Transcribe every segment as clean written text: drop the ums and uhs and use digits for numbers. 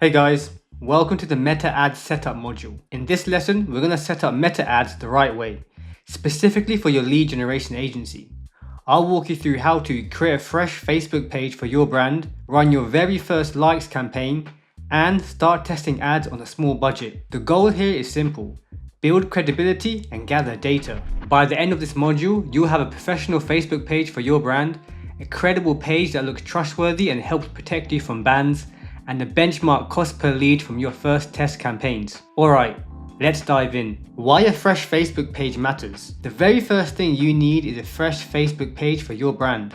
Hey guys, welcome to the Meta Ads Setup module. In this lesson, we're going to set up Meta Ads the right way, specifically for your lead generation agency. I'll walk you through how to create a fresh Facebook page for your brand, run your very first likes campaign, and start testing ads on a small budget. The goal here is simple: build credibility and gather data. By the end of this module, you'll have a professional Facebook page for your brand, a credible page that looks trustworthy and helps protect you from bans, and the benchmark cost per lead from your first test campaigns. Alright, let's dive in. Why a fresh Facebook page matters. The very first thing you need is a fresh Facebook page for your brand.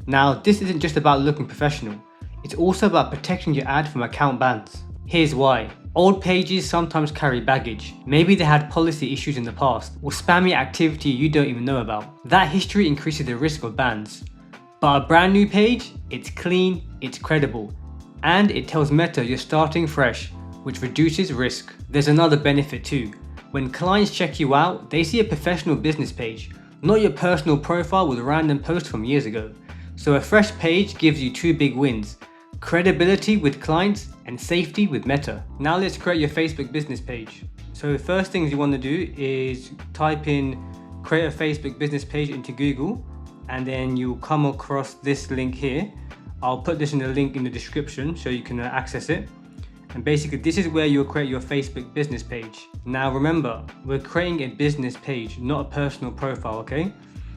Now, this isn't just about looking professional, it's also about protecting your ad from account bans. Here's why. Old pages sometimes carry baggage. Maybe they had policy issues in the past, or spammy activity you don't even know about. That history increases the risk of bans. But a brand new page, it's clean, it's credible, and it tells Meta you're starting fresh, which reduces risk. There's another benefit too. When clients check you out, they see a professional business page, not your personal profile with random posts from years ago. So a fresh page gives you two big wins: credibility with clients and safety with Meta. Now let's create your Facebook business page. So the first things you want to do is type in create a Facebook business page into Google, and then you'll come across this link here. I'll put this in the link in the description so you can access it. And basically this is where you'll create your Facebook business page. Now remember, we're creating a business page, not a personal profile, okay?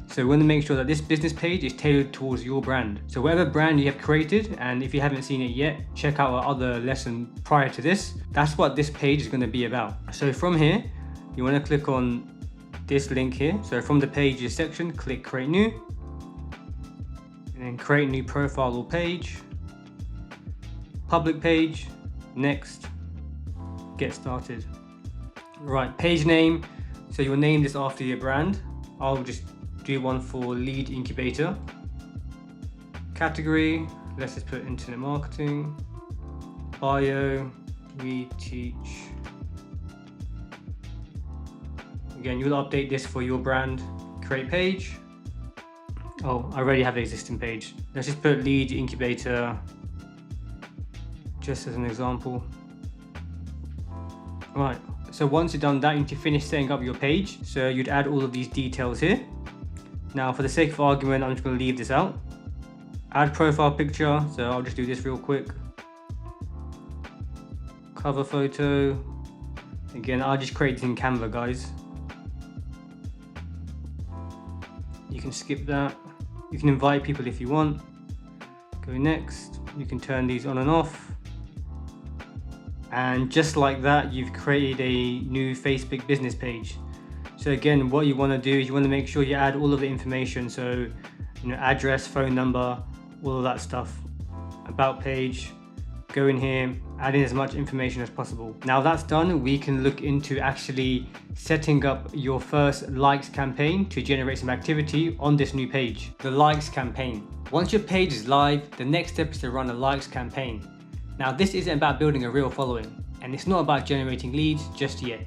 So we want to make sure that this business page is tailored towards your brand. So whatever brand you have created, and if you haven't seen it yet, check out our other lesson prior to this. That's what this page is going to be about. So from here, you want to click on this link here. So from the pages section, click create new. And then create new profile or page, public page, next, get started. Right, page name, so you'll name this after your brand. I'll just do one for lead incubator. Category, let's just put internet marketing. Bio, we teach. Again, you'll update this for your brand. Create page. Oh, I already have the existing page. Let's just put lead incubator just as an example. Right, so once you've done that, you need to finish setting up your page. So you'd add all of these details here. Now for the sake of argument, I'm just going to leave this out. Add profile picture, so I'll just do this real quick. Cover photo. Again, I'll just create this in Canva, guys. You can skip that. You can invite people if you want. Go next. You can turn these on and off. And just like that, you've created a new Facebook business page. So again, what you want to do is you want to make sure you add all of the information. So, address, phone number, all of that stuff. About page. Go in here, add in as much information as possible. Now that's done, we can look into actually setting up your first likes campaign to generate some activity on this new page. The likes campaign. Once your page is live, the next step is to run a likes campaign. Now this isn't about building a real following, and it's not about generating leads just yet.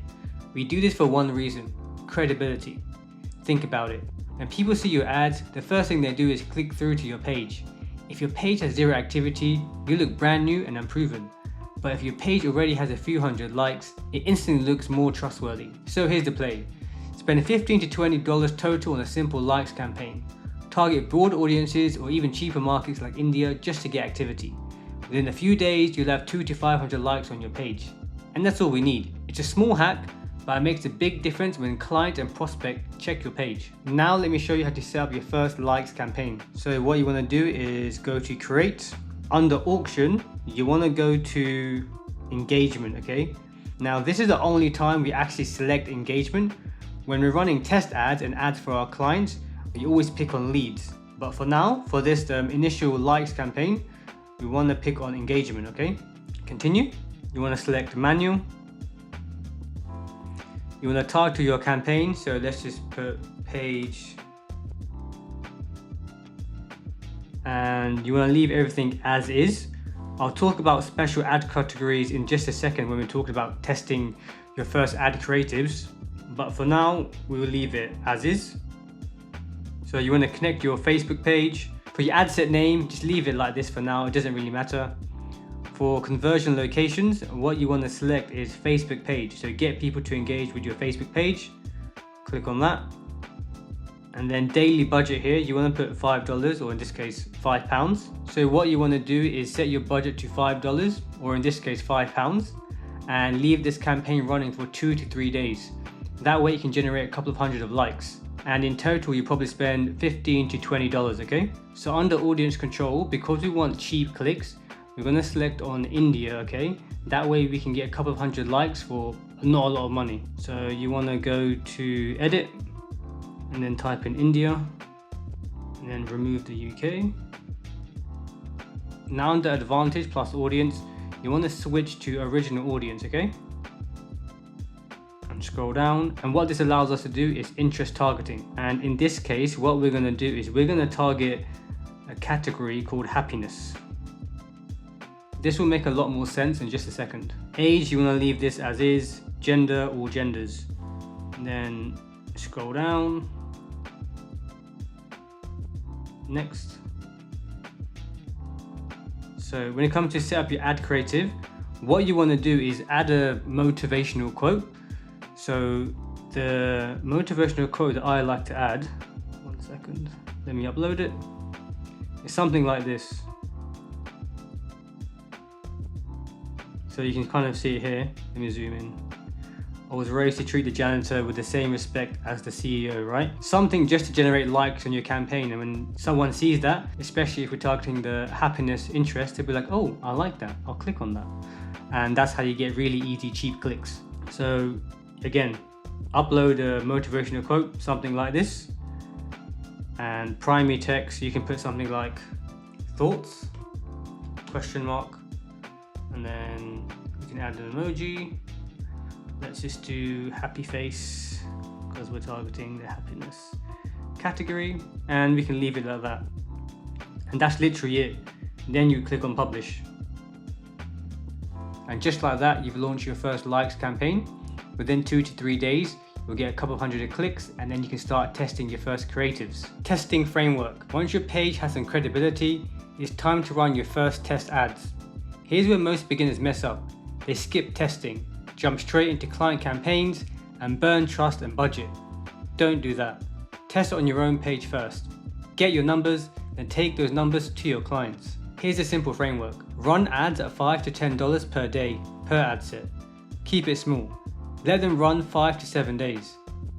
We do this for one reason: credibility. Think about it. When people see your ads, the first thing they do is click through to your page. If your page has zero activity, you look brand new and unproven. But if your page already has a few hundred likes, it instantly looks more trustworthy. So here's the play. Spend $15 to $20 total on a simple likes campaign. Target broad audiences or even cheaper markets like India just to get activity. Within a few days, you'll have 200 to 500 likes on your page. And that's all we need. It's a small hack, but it makes a big difference when client and prospect check your page. Now let me show you how to set up your first likes campaign. So what you want to do is go to create. Under auction, you want to go to engagement, okay? Now this is the only time we actually select engagement. When we're running test ads and ads for our clients, we always pick on leads. But for now, for this initial likes campaign, we want to pick on engagement, okay? Continue. You want to select manual. You want to title your campaign, so let's just put page, and you want to leave everything as is. I'll talk about special ad categories in just a second when we talk about testing your first ad creatives, but for now we will leave it as is. So you want to connect your Facebook page. For your ad set name, just leave it like this for now, it doesn't really matter. For conversion locations, what you want to select is Facebook page. So get people to engage with your Facebook page. Click on that. And then daily budget here, you want to put $5, or in this case, £5. So what you want to do is set your budget to $5, or in this case, £5, and leave this campaign running for 2 to 3 days. That way you can generate a couple of hundred of likes. And in total, you probably spend $15 to $20, okay? So under audience control, because we want cheap clicks, we're going to select on India, okay? That way we can get a couple of hundred likes for not a lot of money. So you want to go to edit, and then type in India, and then remove the UK. Now under advantage plus audience, you want to switch to original audience, okay? And scroll down, and what this allows us to do is interest targeting. And in this case, what we're going to do is we're going to target a category called happiness. This will make a lot more sense in just a second. Age, you want to leave this as is. Gender, all genders. And then scroll down. Next. So when it comes to set up your ad creative, what you want to do is add a motivational quote. So the motivational quote that I like to add, 1 second, let me upload it. It's something like this. So you can kind of see it here. Let me zoom in. I was raised to treat the janitor with the same respect as the CEO, right? Something just to generate likes on your campaign. And when someone sees that, especially if we're targeting the happiness interest, they'll be like, oh, I like that. I'll click on that. And that's how you get really easy, cheap clicks. So again, upload a motivational quote, something like this. And primary text, you can put something like thoughts, question mark, and then you can add an emoji. Let's just do happy face because we're targeting the happiness category, and we can leave it like that. And that's literally it. Then you click on publish. And just like that, you've launched your first likes campaign. Within 2 to 3 days, you'll get a couple of hundred clicks, and then you can start testing your first creatives. Testing framework. Once your page has some credibility, it's time to run your first test ads. Here's where most beginners mess up. They skip testing, jump straight into client campaigns, and burn trust and budget. Don't do that. Test it on your own page first. Get your numbers, then take those numbers to your clients. Here's a simple framework. Run ads at $5 to $10 per day, per ad set. Keep it small. Let them run 5 to 7 days.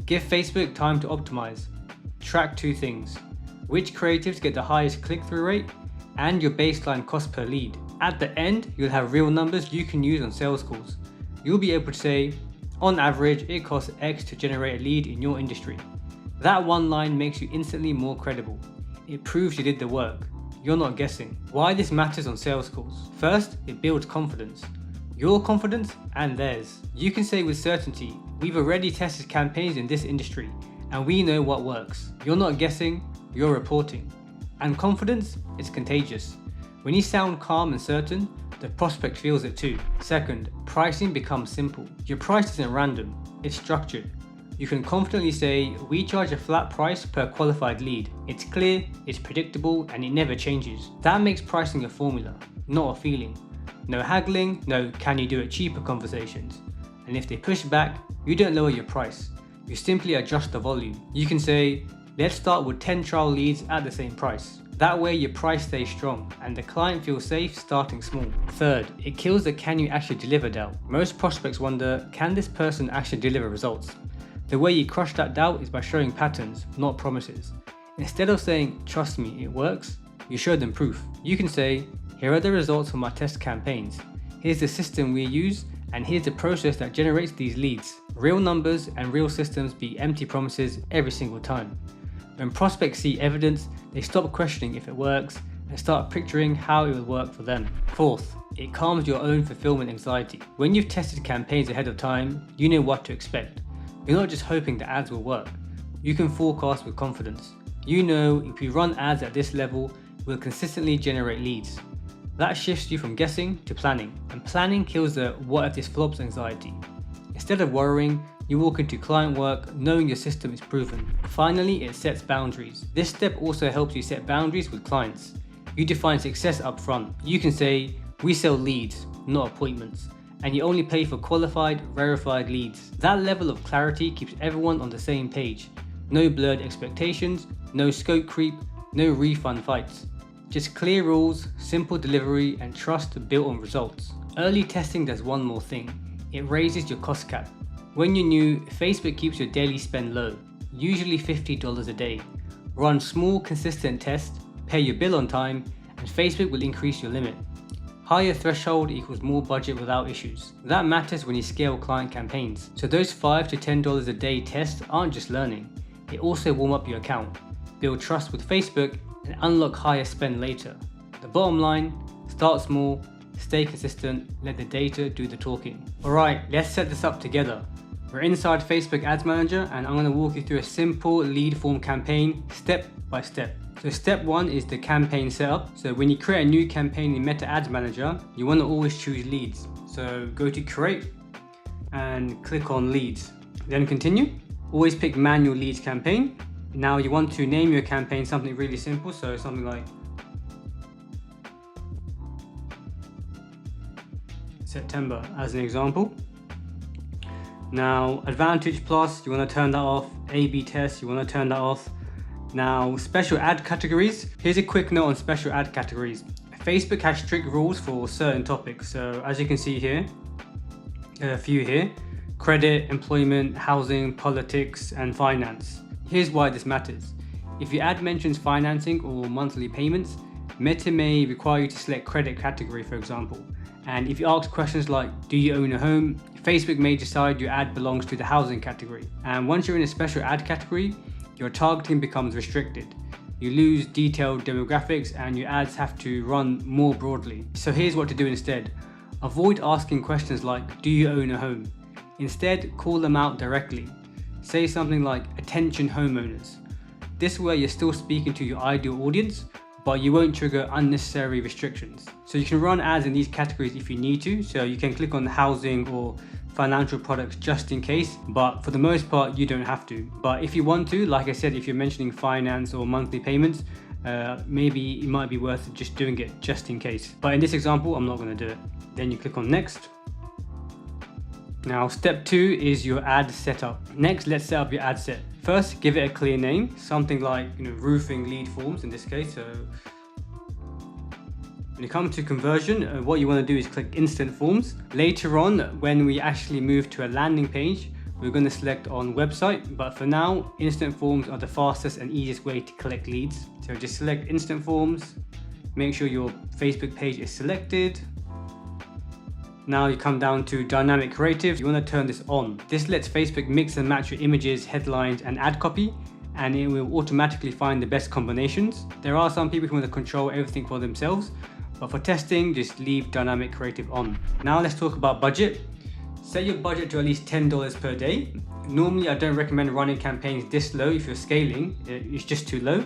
Give Facebook time to optimize. Track 2 things: which creatives get the highest click-through rate, and your baseline cost per lead. At the end, you'll have real numbers you can use on sales calls. You'll be able to say, on average, it costs X to generate a lead in your industry. That one line makes you instantly more credible. It proves you did the work. You're not guessing. Why this matters on sales calls? First, it builds confidence. Your confidence and theirs. You can say with certainty, we've already tested campaigns in this industry and we know what works. You're not guessing, you're reporting. And confidence is contagious. When you sound calm and certain, the prospect feels it too. Second, pricing becomes simple. Your price isn't random, it's structured. You can confidently say, we charge a flat price per qualified lead. It's clear, it's predictable, and it never changes. That makes pricing a formula, not a feeling. No haggling, no can you do it cheaper conversations. And if they push back, you don't lower your price. You simply adjust the volume. You can say, let's start with 10 trial leads at the same price. That way your price stays strong and the client feels safe starting small. Third, it kills the can you actually deliver doubt. Most prospects wonder, can this person actually deliver results? The way you crush that doubt is by showing patterns, not promises. Instead of saying, trust me, it works, you show them proof. You can say, here are the results from my test campaigns. Here's the system we use, and here's the process that generates these leads. Real numbers and real systems beat empty promises every single time. When prospects see evidence, they stop questioning if it works and start picturing how it will work for them. Fourth, it calms your own fulfillment anxiety. When you've tested campaigns ahead of time, you know what to expect. You're not just hoping the ads will work. You can forecast with confidence. You know if we run ads at this level, we'll consistently generate leads. That shifts you from guessing to planning, and planning kills the what if this flops anxiety. Instead of worrying, you walk into client work knowing your system is proven. Finally, it sets boundaries. This step also helps you set boundaries with clients. You define success up front. You can say, We sell leads, not appointments, and you only pay for qualified, verified leads. That level of clarity keeps everyone on the same page. No blurred expectations, no scope creep, no refund fights. Just clear rules, simple delivery, and trust built on results. Early testing does one more thing. It raises your cost cap. When you're new, Facebook keeps your daily spend low, usually $50 a day. Run small, consistent tests, pay your bill on time, and Facebook will increase your limit. Higher threshold equals more budget without issues. That matters when you scale client campaigns. So those $5 to $10 a day tests aren't just learning. They also warm up your account, build trust with Facebook, and unlock higher spend later. The bottom line, start small, stay consistent, let the data do the talking. Alright, let's set this up together. We're inside Facebook Ads Manager and I'm going to walk you through a simple lead form campaign step by step. So step 1 is the campaign setup. So when you create a new campaign in Meta Ads Manager, you want to always choose leads. So go to create and click on leads. Then continue. Always pick manual leads campaign. Now you want to name your campaign something really simple. So something like September as an example. Now Advantage Plus, you want to turn that off. A/B test, you want to turn that off. Now special ad categories. Here's a quick note on special ad categories. Facebook has strict rules for certain topics. So as you can see here, a few here: credit, employment, housing, politics, and finance. Here's why this matters. If your ad mentions financing or monthly payments, Meta may require you to select credit category, for example. And if you ask questions like, do you own a home? Facebook may decide your ad belongs to the housing category. And once you're in a special ad category, your targeting becomes restricted. You lose detailed demographics and your ads have to run more broadly. So here's what to do instead. Avoid asking questions like, do you own a home? Instead, call them out directly. Say something like, attention homeowners. This way you're still speaking to your ideal audience, but you won't trigger unnecessary restrictions. So you can run ads in these categories if you need to. So you can click on housing or financial products just in case, but for the most part you don't have to. But if you want to, like I said, if you're mentioning finance or monthly payments, maybe it might be worth just doing it just in case. But in this example, I'm not going to do it. Then you click on next. Now step 2 is your ad setup. Next, let's set up your ad set. First, give it a clear name, something like roofing lead forms in this case. So when you come to conversion, what you want to do is click instant forms. Later on, when we actually move to a landing page, we're going to select on website, but for now, instant forms are the fastest and easiest way to collect leads. So just select instant forms, make sure your Facebook page is selected. Now you come down to dynamic creative. You want to turn this on. This lets Facebook mix and match your images, headlines, and ad copy, and it will automatically find the best combinations. There are some people who want to control everything for themselves, but for testing, just leave dynamic creative on. Now let's talk about budget. Set your budget to at least $10 per day. Normally, I don't recommend running campaigns this low if you're scaling. It's just too low.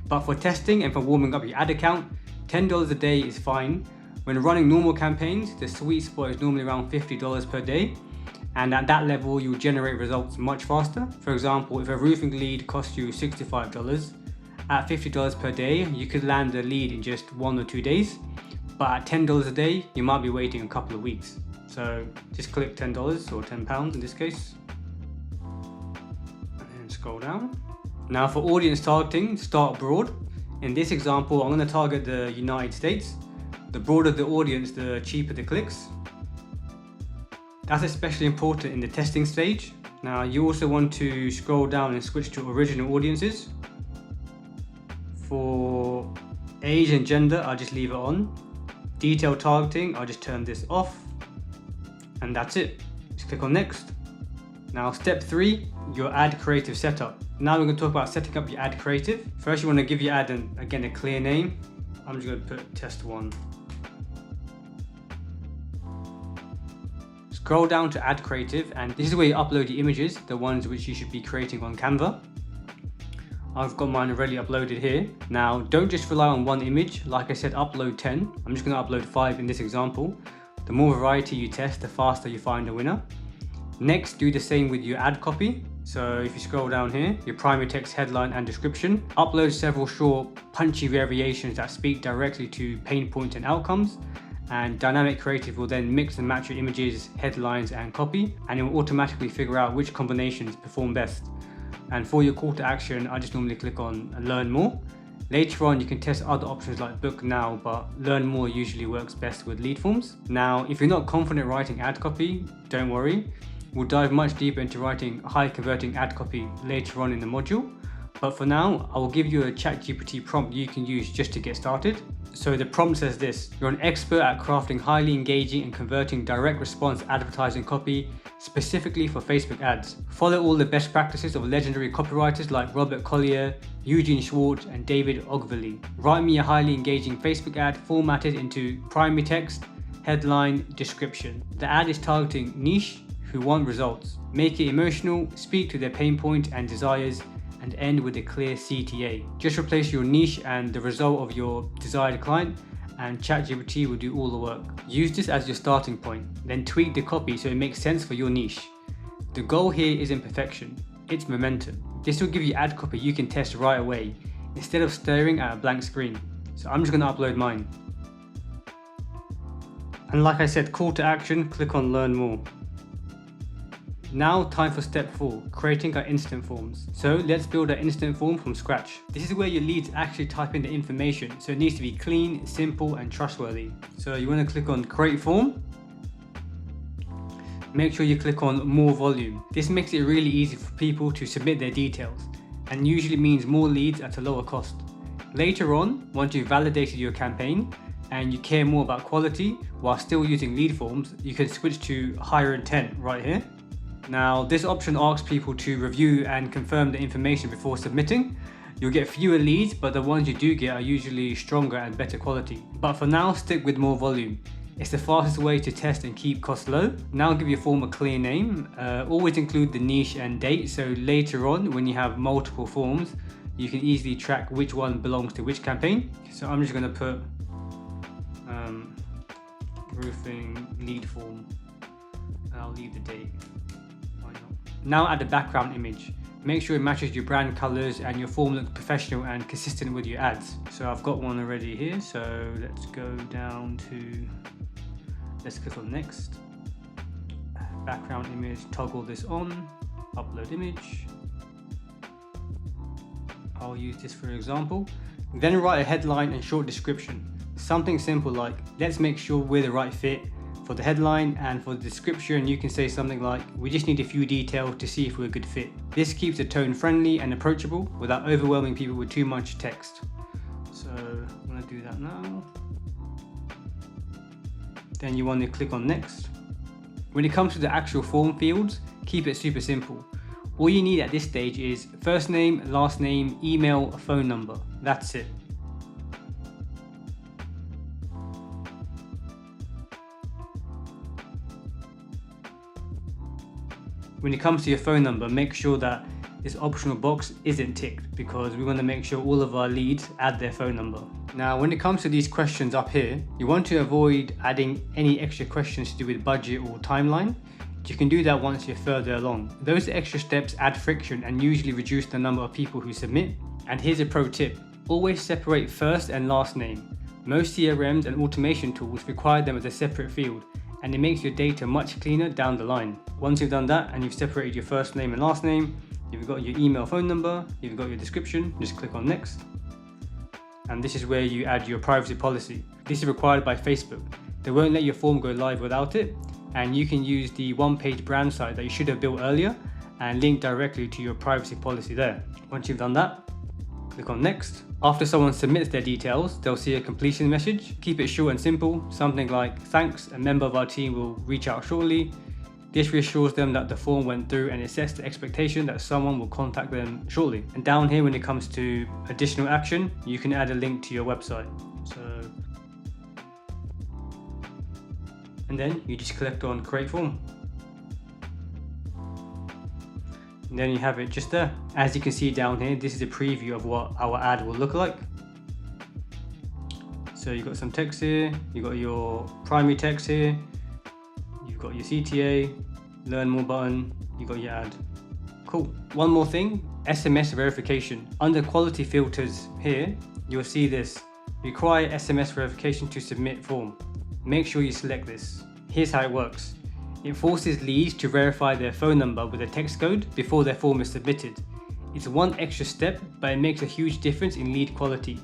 But for testing and for warming up your ad account, $10 a day is fine. When running normal campaigns, the sweet spot is normally around $50 per day. And at that level, you'll generate results much faster. For example, if a roofing lead costs you $65, at $50 per day, you could land the lead in just 1 or 2 days. But at $10 a day, you might be waiting a couple of weeks. So just click $10 or £10 in this case. And then scroll down. Now for audience targeting, start broad. In this example, I'm going to target the United States. The broader the audience, the cheaper the clicks. That's especially important in the testing stage. Now you also want to scroll down and switch to original audiences. For age and gender, I'll just leave it on. Detailed targeting, I'll just turn this off. And that's it. Just click on next. Now step 3, your ad creative setup. Now we're going to talk about setting up your ad creative. First you want to give your ad again a clear name. I'm just going to put test 1. Scroll down to add creative, and this is where you upload the images, the ones which you should be creating on Canva. I've got mine already uploaded here. Now don't just rely on one image. Like I said, upload 10. I'm just going to upload 5 in this example. The more variety you test, the faster you find a winner. Next, do the same with your ad copy. So if you scroll down here, your primary text, headline, and description. Upload several short, punchy variations that speak directly to pain points and outcomes. and dynamic creative will then mix and match your images, headlines and copy, and it will automatically figure out which combinations perform best. And for your call to action, I just normally click on learn more. Later on, you can test other options like book now, but learn more usually works best with lead forms. Now, if you're not confident writing ad copy, don't worry. We'll dive much deeper into writing high converting ad copy later on in the module. But for now, I will give you a ChatGPT prompt you can use just to get started. So the prompt says this: you're an expert at crafting highly engaging and converting direct response advertising copy specifically for Facebook ads. Follow all the best practices of legendary copywriters like Robert Collier, Eugene Schwartz and David Ogilvy. Write me a highly engaging Facebook ad formatted into primary text, headline, description. The ad is targeting niche who want results. Make it emotional, speak to their pain point and desires, and end with a clear CTA. Just replace your niche and the result of your desired client, and ChatGPT will do all the work. Use this as your starting point, then tweak the copy so it makes sense for your niche. The goal here isn't perfection, it's momentum. This will give you ad copy you can test right away, instead of staring at a blank screen. So I'm just going to upload mine. And like I said, call to action, click on learn more. Now time for step 4, creating our instant forms. So let's build our instant form from scratch. This is where your leads actually type in the information, so it needs to be clean, simple and trustworthy. So you want to click on create form. Make sure you click on more volume. This makes it really easy for people to submit their details and usually means more leads at a lower cost. Later on, once you've validated your campaign and you care more about quality while still using lead forms, you can switch to higher intent right here. Now, this option asks people to review and confirm the information before submitting. You'll get fewer leads, but the ones you do get are usually stronger and better quality. But for now, stick with more volume. It's the fastest way to test and keep costs low. Now give your form a clear name. Always include the niche and date, so later on when you have multiple forms, you can easily track which one belongs to which campaign. So I'm just going to put roofing lead form. I'll leave the date. Now add a background image. Make sure it matches your brand colors and your form looks professional and consistent with your ads. So I've got one already here, so let's go down to, let's click on next. Background image, toggle this on, upload image. I'll use this for example. Then write a headline and short description. Something simple like, let's make sure we're the right fit. For the headline and for the description, you can say something like, we just need a few details to see if we're a good fit. This keeps the tone friendly and approachable without overwhelming people with too much text. So I'm going to do that now. Then you want to click on next. When it comes to the actual form fields, keep it super simple. All you need at this stage is first name, last name, email, phone number. That's it. When it comes to your phone number, make sure that this optional box isn't ticked because we want to make sure all of our leads add their phone number. Now, when it comes to these questions up here, you want to avoid adding any extra questions to do with budget or timeline. You can do that once you're further along. Those extra steps add friction and usually reduce the number of people who submit. And here's a pro tip. Always separate first and last name. Most CRMs and automation tools require them as a separate field, and it makes your data much cleaner down the line. Once you've done that and you've separated your first name and last name, you've got your email, phone number, you've got your description, just click on next. And this is where you add your privacy policy. This is required by Facebook. They won't let your form go live without it, and you can use the one-page brand site that you should have built earlier and link directly to your privacy policy there. Once you've done that, click on next. After someone submits their details, they'll see a completion message. Keep it short and simple, something like, thanks, a member of our team will reach out shortly. This reassures them that the form went through and it sets the expectation that someone will contact them shortly. And down here, when it comes to additional action, you can add a link to your website. And then you just click on create form. And then you have it just there. As you can see down here, this is a preview of what our ad will look like. So you've got some text here, you've got your primary text here, you've got your CTA, learn more button, you've got your ad. Cool. One more thing, SMS verification. Under quality filters here, you'll see this. Require SMS verification to submit form. make sure you select this. Here's how it works. It forces leads to verify their phone number with a text code before their form is submitted. It's one extra step, but it makes a huge difference in lead quality.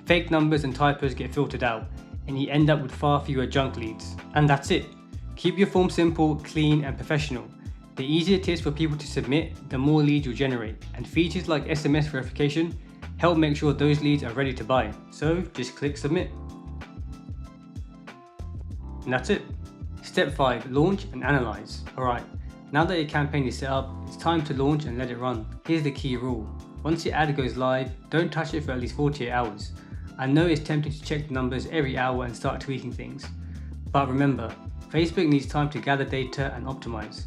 Fake numbers and typos get filtered out, and you end up with far fewer junk leads. And that's it. Keep your form simple, clean, and professional. The easier it is for people to submit, the more leads you'll generate, and features like SMS verification help make sure those leads are ready to buy. So just click submit. And that's it. Step 5, launch and analyze. Alright, now that your campaign is set up, it's time to launch and let it run. Here's the key rule. Once your ad goes live, don't touch it for at least 48 hours. I know it's tempting to check the numbers every hour and start tweaking things. But remember, Facebook needs time to gather data and optimize.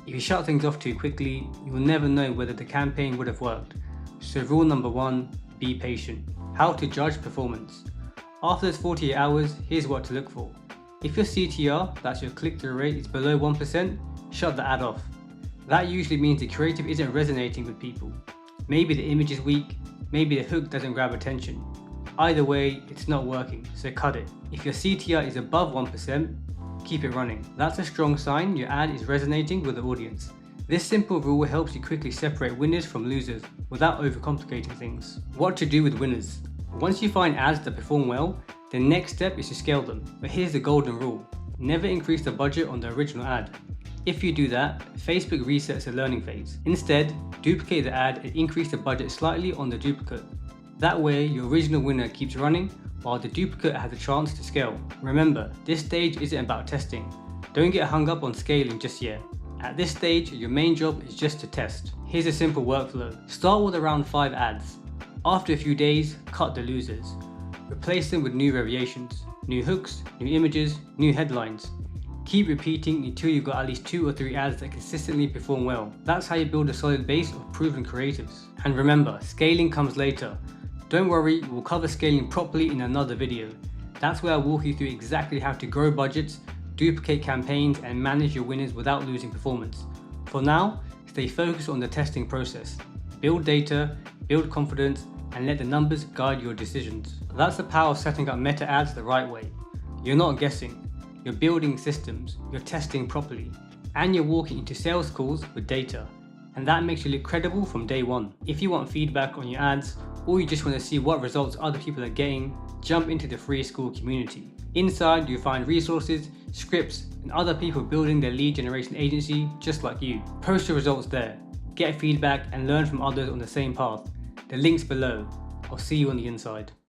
If you shut things off too quickly, you will never know whether the campaign would have worked. So rule number 1, be patient. How to judge performance. After those 48 hours, here's what to look for. If your CTR, that's your click-through rate, is below 1%, shut the ad off. That usually means the creative isn't resonating with people. Maybe the image is weak, maybe the hook doesn't grab attention. Either way, it's not working, so cut it. If your CTR is above 1%, keep it running. That's a strong sign your ad is resonating with the audience. This simple rule helps you quickly separate winners from losers without overcomplicating things. What to do with winners. Once you find ads that perform well, the next step is to scale them. But here's the golden rule. Never increase the budget on the original ad. If you do that, Facebook resets the learning phase. Instead, duplicate the ad and increase the budget slightly on the duplicate. That way, your original winner keeps running while the duplicate has a chance to scale. Remember, this stage isn't about testing. Don't get hung up on scaling just yet. At this stage, your main job is just to test. Here's a simple workflow. Start with around 5 ads. After a few days, cut the losers. Replace them with new variations, new hooks, new images, new headlines. Keep repeating until you've got at least 2 or 3 ads that consistently perform well. That's how you build a solid base of proven creatives. And remember, scaling comes later. Don't worry, we'll cover scaling properly in another video. That's where I'll walk you through exactly how to grow budgets, duplicate campaigns, and manage your winners without losing performance. For now, stay focused on the testing process. Build data, build confidence, and let the numbers guide your decisions. That's the power of setting up meta ads the right way. You're not guessing, you're building systems, you're testing properly, and you're walking into sales calls with data. And that makes you look credible from day one. If you want feedback on your ads, or you just want to see what results other people are getting, jump into the free school community. Inside, you'll find resources, scripts, and other people building their lead generation agency just like you. Post your results there, get feedback, and learn from others on the same path. The link's below. I'll see you on the inside.